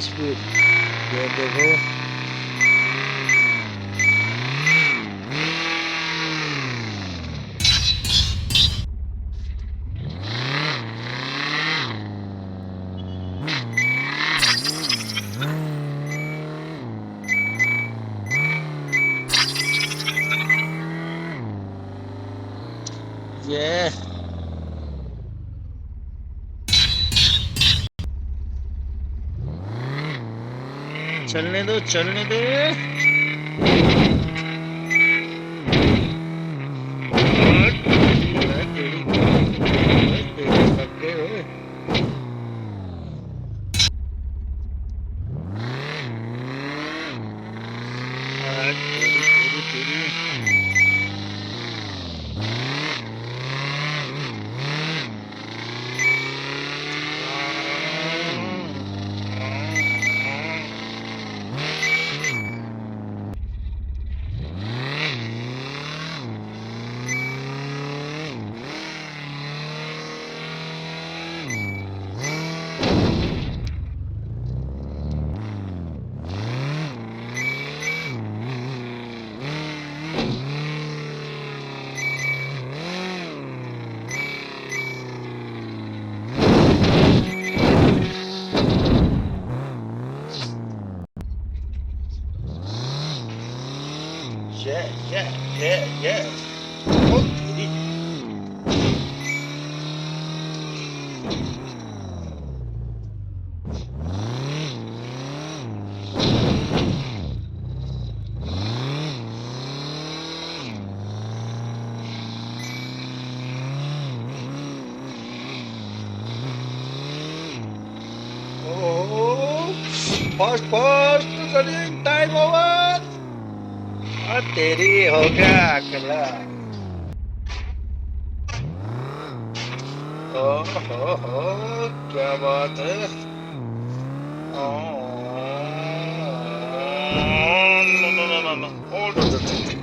Speed ये देखो। ये चलने दो चलने दो। Yeah. Oh, fast, running time over. तेरी हो गया अकेला। हो क्या बात है। No no no no no,